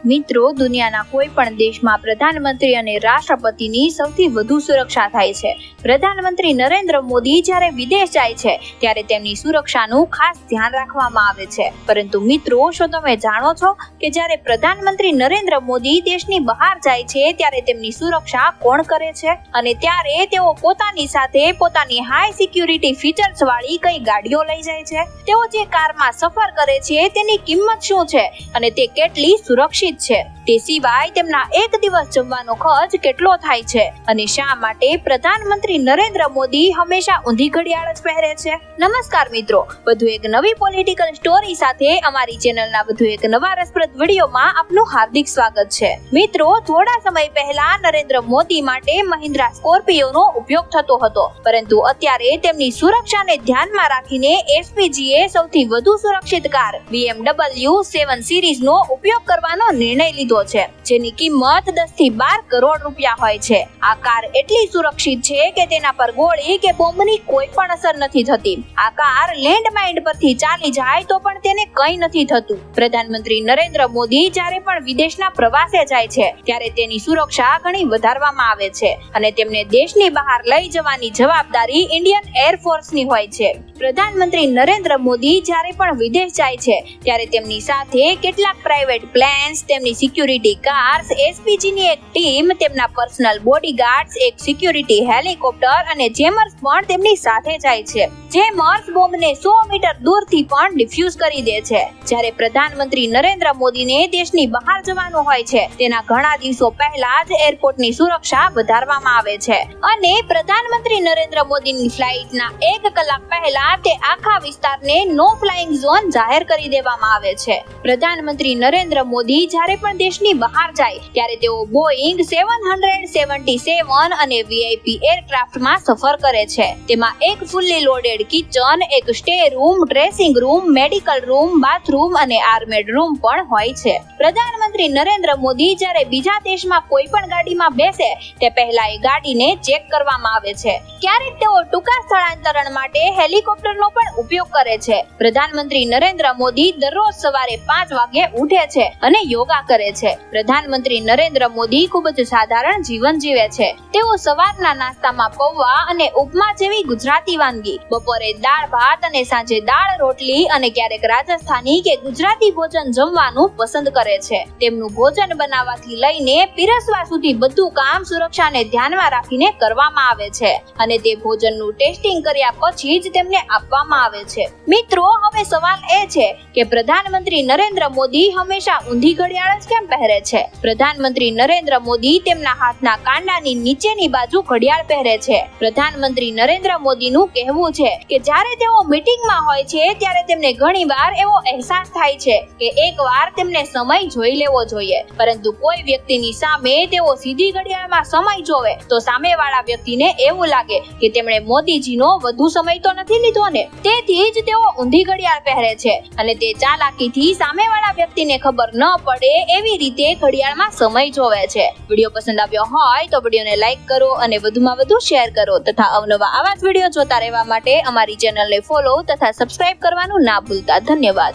મિત્રો, દુનિયાના કોઈ પણ દેશમાં પ્રધાનમંત્રી અને રાષ્ટ્રપતિની સૌથી વધુ સુરક્ષા થાય છે. પ્રધાનમંત્રી નરેન્દ્ર મોદી જ્યારે વિદેશ જાય છે ત્યારે તેમની સુરક્ષાનું ખાસ ધ્યાન રાખવામાં આવે છે. પરંતુ મિત્રો, શું તમે જાણો છો કે જ્યારે પ્રધાનમંત્રી નરેન્દ્ર મોદી દેશની બહાર જાય છે ત્યારે તેમની સુરક્ષા કોણ કરે છે? અને ત્યારે તેઓ પોતાની સાથે પોતાની હાઈ સિક્યુરિટી ફીચર્સ વાળી કઈ ગાડીઓ લઈ જાય છે? તેઓ જે કારમાં સફર કરે છે તેની કિંમત શું છે અને તે કેટલી સુરક્ષિત છે? તે સિવાય તેમના એક દિવસ જમવાનો ખર્ચ કેટલો થાય છે? અને શા માટે પ્રધાનમંત્રી નરેન્દ્ર મોદી હંમેશા ઊંધી ઘડિયાળ જ પહેરે છે? નમસ્કાર મિત્રો, વધુ એક નવી પોલિટિકલ સ્ટોરી સાથે અમારી ચેનલના વધુ એક નવા રસપ્રદ વિડીયોમાં આપનું હાર્દિક સ્વાગત છે. મિત્રો, થોડા સમય પહેલા નરેન્દ્ર મોદી માટે મહિન્દ્રા સ્કોર્પિયોનો ઉપયોગ થતો હતો, પરંતુ અત્યારે તેમની સુરક્ષાને ધ્યાનમાં રાખીને એસપીજીએ સૌથી વધુ સુરક્ષિત કાર BMW 7 સિરીઝનો ઉપયોગ કરવાનો નિર્ણય લીધો છે, જેની કિંમત 10 થી 12 કરોડ રૂપિયા હોય છે. આ કાર એટલી સુરક્ષિત છે કે તેના પર ગોળી કે બોમ્બની કોઈ પણ અસર નથી થતી. આ કાર લેન્ડ માઇન પરથી ચાલી જાય તો પણ તેને કંઈ નથી થતું. પ્રધાનમંત્રી નરેન્દ્ર મોદી જ્યારે પણ વિદેશના પ્રવાસે જાય છે ત્યારે તેની સુરક્ષા ઘણી વધારવામાં આવે છે અને તેમને દેશની બહાર લઈ જવાની જવાબદારી ઇન્ડિયન એરફોર્સની હોય છે. પ્રધાનમંત્રી નરેન્દ્ર મોદી જ્યારે પણ વિદેશ જાય છે ત્યારે તેમની સાથે કેટલાક પ્રાઇવેટ પ્લેન્સ, તેમની સિક્યુરિટી કાર્સ, એસપીજીની એક ટીમ, તેમના પર્સનલ બોડીગાર્ડ્સ, એક સિક્યુરિટી હેલિકોપ્ટર અને જેમર્સ પણ તેમની સાથે જાય છે. જેમર્સ બોમ્બને 100 મીટર દૂરથી પણ ડિફ્યુઝ કરી દે છે. જ્યારે પ્રધાનમંત્રી નરેન્દ્ર મોદીને દેશની બહાર જવાનું હોય છે તેના ઘણા દિવસો પહેલા જ એરપોર્ટની સુરક્ષા વધારવામાં આવે છે અને પ્રધાનમંત્રી નરેન્દ્ર મોદીની ફ્લાઇટના 1 કલાક પહેલા તે આખા વિસ્તારને નો ફ્લાઇંગ ઝોન જાહેર કરી દેવામાં આવે છે. પ્રધાનમંત્રી નરેન્દ્ર મોદી જ્યારે પણ દેશની બહાર જાય ત્યારે તેઓ બોઈંગ 777 અને વીઆઈપી એરક્રાફ્ટમાં સફર કરે છે. તેમાં એક ફુલ્લી લોડેડ કિચન, એક stay room, dressing room, medical room, bathroom અને આર્મેડ રૂમ પણ હોય છે. પ્રધાનમંત્રી નરેન્દ્ર મોદી જ્યારે બીજા દેશમાં કોઈ પણ ગાડીમાં બેસે તે પહેલા એ ગાડીને ચેક કરવામાં આવે છે. ક્યારેક તેઓ ટૂંકા સ્થળાંતરણ માટે હેલિકોપ્ટરનો પણ ઉપયોગ કરે છે. પ્રધાનમંત્રી નરેન્દ્ર મોદી દરરોજ સવારે 5 વાગે ઉઠે છે અને યોગા કરે છે. પ્રધાનમંત્રી નરેન્દ્ર મોદી ખૂબ જ સાધારણ જીવન જીવે છે. તેઓ સવારના નાસ્તામાં પૌવા અને ઉપમા જેવી ગુજરાતી વાનગી, બપોરે દાળ ભાત અને સાંજે દાળ રોટલી અને ક્યારેક રાજસ્થાની કે ગુજરાતી ભોજન જમવાનું પસંદ કરે છે. તેમનું ભોજન બનાવવાથી લઈને પીરસવા સુધી બધું કામ સુરક્ષાને ધ્યાનમાં રાખીને કરવામાં આવે છે અને તે ભોજનનું ટેસ્ટિંગ કર્યા પછી જ તેમને આપવામાં આવે છે. મિત્રો, હવે સવાલ એ છે કે પ્રધાનમંત્રી નરેન્દ્ર મોદી હંમેશા ઊંધી ઘડિયાળ જ કેમ પહેરે છે? પ્રધાનમંત્રી નરેન્દ્ર મોદી તેમના હાથના કાંડાની નીચેની બાજુ ઘડિયાળ પહેરે છે. પ્રધાનમંત્રી નરેન્દ્ર મોદીનું કહેવું છે કે જ્યારે તેઓ મીટિંગમાં હોય છે ત્યારે તેમને ઘણીવાર એવો અહેસાસ થાય છે કે એકવાર તેમને સમય જોઈ લેવો જોઈએ, પરંતુ કોઈ વ્યક્તિની સામે તેઓ સીધી ઘડિયાળમાં સમય જોવે તો સામેવાળા વ્યક્તિને એવું લાગે કે તેમણે મોદીજીનો વધુ સમય તો નથી લીધો ને. તેથી જ તેઓ ઊંધી ઘડિયાળ પહેરે છે અને તે ચાલાકીથી સામેવાળા વ્યક્તિને ખબર ન પડે એવી રીતે ઘડિયાળમાં સમય જોવે છે. વિડીયો પસંદ આવ્યો હોય તો વિડીયોને લાઈક કરો અને વધુમાં વધુ શેર કરો તથા અવનવા આવા જ વિડીયો જોતા રહેવા માટે અમારી ચેનલને ફોલો તથા સબસ્ક્રાઇબ કરવાનું ના ભૂલતા. ધન્યવાદ.